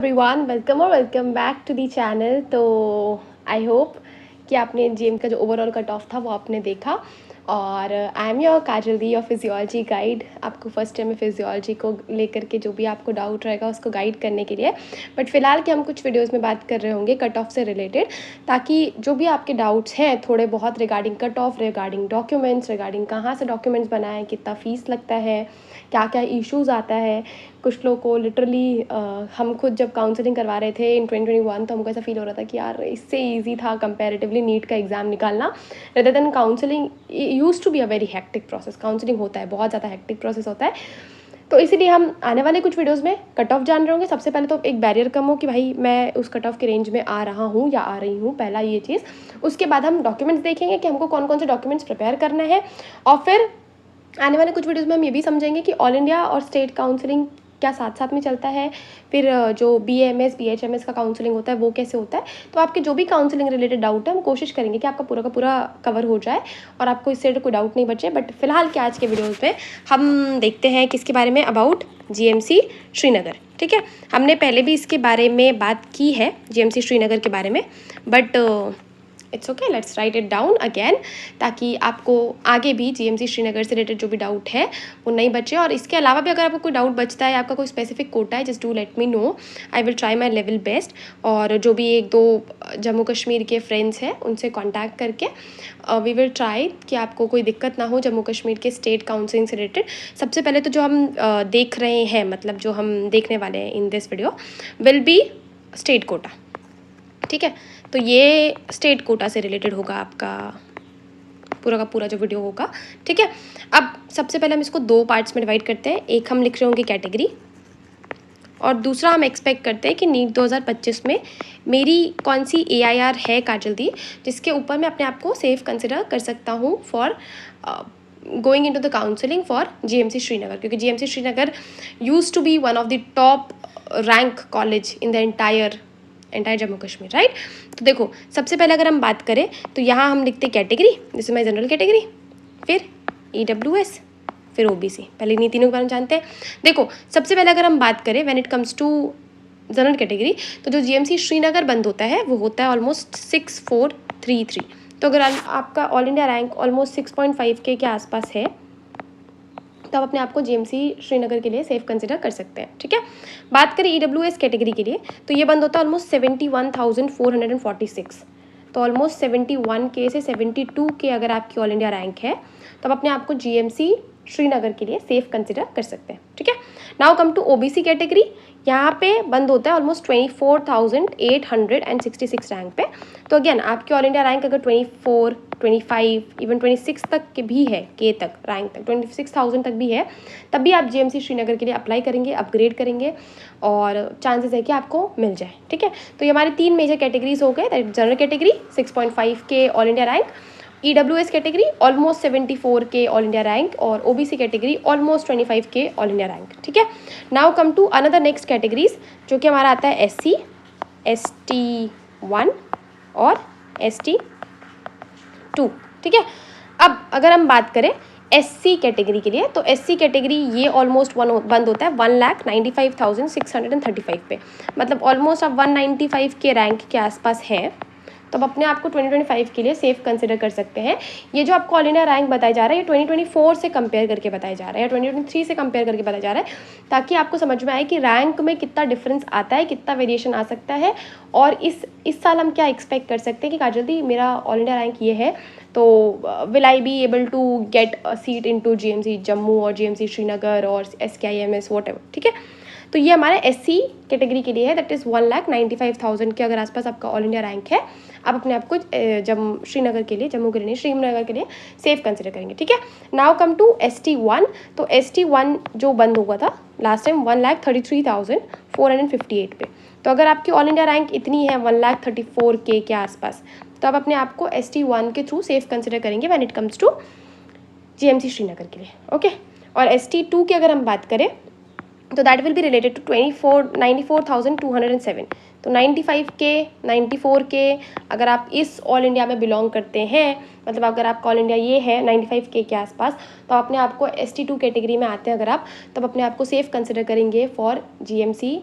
Everyone welcome back to the channel. तो I hope कि आपने जीएम का जो ओवरऑल कट ऑफ था वो आपने देखा। और I am your Kajal the, your physiology guide. आपको फर्स्ट टाइम में फिजियोलॉजी को लेकर के जो भी आपको डाउट रहेगा उसको गाइड करने के लिए। बट फिलहाल कि हम कुछ वीडियोस में बात कर रहे होंगे कट ऑफ से रिलेटेड, ताकि जो भी आपके डाउट्स हैं थोड़े बहुत regarding cut off, regarding documents, regarding कहाँ से डॉक्यूमेंट्स बनाएं, कितना फ़ीस लगता है, क्या क्या इश्यूज़ आता है। कुछ लोगों को लिटरली हम खुद जब काउंसलिंग करवा रहे थे इन 2021 तो हमको ऐसा फील हो रहा था कि यार इससे इजी था कंपैरेटिवली नीट का एग्ज़ाम निकालना rather than counselling used to be a very hectic process. Counselling होता है बहुत ज़्यादा हेक्टिक प्रोसेस होता है। तो इसीलिए हम आने वाले कुछ वीडियोस में कट ऑफ जान रहे होंगे। सबसे पहले तो एक बैरियर कम हो कि भाई मैं उस कट ऑफ के रेंज में आ रहा हूँ या आ रही हूँ, पहला ये चीज़। उसके बाद हम डॉक्यूमेंट्स देखेंगे कि हमको कौन कौन से डॉक्यूमेंट्स प्रिपेयर करना है, और फिर आने वाले कुछ वीडियोस में हम ये भी समझेंगे कि ऑल इंडिया और स्टेट काउंसलिंग क्या साथ साथ में चलता है, फिर जो BAMS BHMS का काउंसलिंग होता है वो कैसे होता है। तो आपके जो भी काउंसलिंग रिलेटेड डाउट है हम कोशिश करेंगे कि आपका पूरा का पूरा कवर हो जाए और आपको इससे कोई डाउट नहीं बचे। बट फिलहाल के आज के वीडियोज़ में हम देखते हैं किसके बारे में, अबाउट GMC श्रीनगर। ठीक है, हमने पहले भी इसके बारे में बात की है GMC श्रीनगर के बारे में, but it's okay, let's write it down again, ताकि आपको आगे भी GMC श्रीनगर से रिलेटेड जो भी डाउट है वो नहीं बचे। और इसके अलावा भी अगर आपको कोई डाउट बचता है, आपका कोई स्पेसिफिक कोटा है, just do let me know, I will try my level best. और जो भी एक दो जम्मू कश्मीर के फ्रेंड्स हैं उनसे कॉन्टैक्ट करके वी विल ट्राई कि आपको कोई दिक्कत ना हो जम्मू कश्मीर के स्टेट काउंसलिंग से रिलेटेड। सबसे पहले तो जो हम देख रहे हैं, मतलब जो हम देखने वाले हैं in this video will be state quota. ठीक है, तो ये स्टेट कोटा से रिलेटेड होगा आपका पूरा का पूरा जो वीडियो होगा। ठीक है, अब सबसे पहले हम इसको दो पार्ट्स में डिवाइड करते हैं। एक हम लिख रहे होंगे कैटेगरी, और दूसरा हम एक्सपेक्ट करते हैं कि नीट 2025 में मेरी कौन सी AIR है काजल दी जिसके ऊपर मैं अपने आप को सेफ कंसिडर कर सकता हूँ for going into the counselling for GMC Srinagar, क्योंकि GMC Srinagar used to be one of the top rank college in the entire Jammu Kashmir, right. तो देखो, सबसे पहले अगर हम बात करें तो यहाँ हम लिखते कैटेगरी, जैसे मैं जनरल कैटेगरी, फिर EWS, फिर OBC। पहले इन्हीं तीनों के बारे में जानते हैं। देखो, सबसे पहले अगर हम बात करें when it comes to general category, तो जो GMC श्रीनगर बंद होता है वो होता है ऑलमोस्ट 6433। तो अगर आपका all India rank almost 6.5K के आसपास है तो आप अपने आप को GMC श्रीनगर के लिए सेफ कंसिडर कर सकते हैं। ठीक है, बात करें EWS कैटेगरी के लिए तो ये बंद होता है ऑलमोस्ट 71,446। तो ऑलमोस्ट 71K से 72K अगर आपकी ऑल इंडिया रैंक है तो आप अपने आप को GMC श्रीनगर के लिए सेफ कंसिडर कर सकते हैं। ठीक है, now come to OBC category. यहाँ पे बंद होता है ऑलमोस्ट 24,866 रैंक पे। तो अगेन आपकी ऑल इंडिया रैंक अगर 24, 25, इवन 26 तक के भी है, के तक रैंक तक 26,000 तक भी है, तब भी आप GMC श्रीनगर के लिए अप्लाई करेंगे, अपग्रेड करेंगे और चांसेस है कि आपको मिल जाए। ठीक है, तो ये हमारी तीन मेजर कैटेगरीज हो गए। General category 6.5K all India rank, EWS category almost 74K all India rank, और OBC category almost 25K all India rank. ठीक है, now come to another next categories, जो कि हमारा आता है SC, ST1 और ST2। ठीक है, अब अगर हम बात करें SC कैटेगरी के लिए तो SC कैटेगरी ये ऑलमोस्ट बंद होता है 1,95,635 पे। मतलब ऑलमोस्ट आप 195 के रैंक के आसपास हैं तो आप अपने आप को 2025 के लिए सेफ कंसिडर कर सकते हैं। ये जो आपको ऑल इंडिया रैंक बताया जा रहा है ये 2024 से कंपेयर करके बताया जा रहा है या 2023 से कंपेयर करके बताया जा रहा है, ताकि आपको समझ में आए कि रैंक में कितना डिफरेंस आता है, कितना वेरिएशन आ सकता है। और इस साल हम क्या एक्सपेक्ट कर सकते हैं कि काजल दी मेरा ऑल इंडिया रैंक ये है तो will I be able to get a seat into GMC Jammu और GMC श्रीनगर और SKIMS वॉट एवर। ठीक है, तो ये हमारे SC कैटेगरी के लिए है, दैट इज़ 1,95,000 के अगर आसपास आपका ऑल इंडिया रैंक है, आप अपने आप को श्रीनगर के लिए, जम्मू के लिए, श्रीनगर के लिए सेफ कंसिडर करेंगे। ठीक है, नाउ कम टू ST1। तो ST1 जो बंद हुआ था लास्ट टाइम 1,33,458 पे। तो अगर आपकी ऑल इंडिया रैंक इतनी है 1,34K के आसपास तो आप अपने आप को ST1 के थ्रू सेफ कंसिडर करेंगे when it comes to GMC Srinagar के लिए। ओके, और ST2 की अगर हम बात करें तो that will be related to 94,207। तो 95K 94K अगर आप इस ऑल इंडिया में बिलोंग करते हैं, मतलब अगर आपका ऑल इंडिया ये है 95K के आसपास, तो अपने आप को ST2 कैटेगरी में आते हैं अगर आप, तब अपने आप को सेफ कंसिडर करेंगे फॉर GMC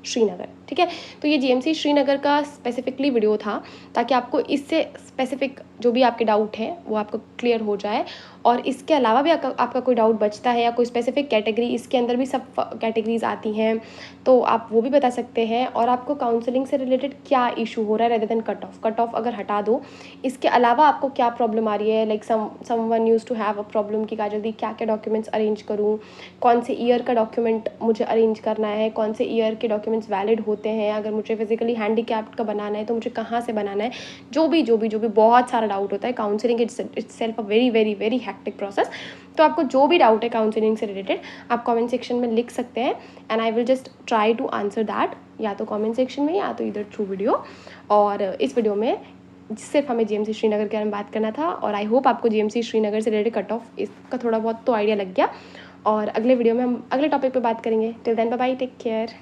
श्रीनगर। ठीक है। तो ये जीएमसी श्रीनगर का स्पेसिफिकली वीडियो था ताकि आपको इससे स्पेसिफिक जो भी आपके डाउट हैं वो आपको क्लियर हो जाए। और इसके अलावा भी आपका कोई डाउट बचता है या कोई स्पेसिफिक कैटेगरी, इसके अंदर भी सब कैटेगरीज आती हैं, तो आप वो भी बता सकते हैं। और आपको काउंसलिंग से रिलेटेड क्या इशू हो रहा है रेदर देन कट ऑफ अगर हटा दो, इसके अलावा आपको क्या प्रॉब्लम आ रही है, like someone used to have a problem कि काजल दी क्या क्या डॉक्यूमेंट्स अरेंज करूँ, कौन से ईयर का डॉक्यूमेंट मुझे अरेंज करना है, कौन से ईयर के डॉक्यूमेंट्स वैलिड होते हैं, अगर मुझे फिजिकली हैंडीकैप्ड का बनाना है तो मुझे कहाँ से बनाना है, जो भी बहुत सारा डाउट होता है। Counselling it's self a very very very hectic process. तो आपको जो भी डाउट है काउंसलिंग से रिलेटेड आप कमेंट सेक्शन में लिख सकते हैं and I will just try to answer that, या तो कमेंट सेक्शन में या तो इधर थ्रू वीडियो। और इस वीडियो में सिर्फ हमें जीएमसी श्रीनगर के बारे में बात करना था और आई होप आपको जीएमसी श्रीनगर से रिलेटेड कट ऑफ इसका थोड़ा बहुत तो आइडिया लग गया। और अगले वीडियो में हम अगले टॉपिक पे बात करेंगे। Till then bye bye, take care.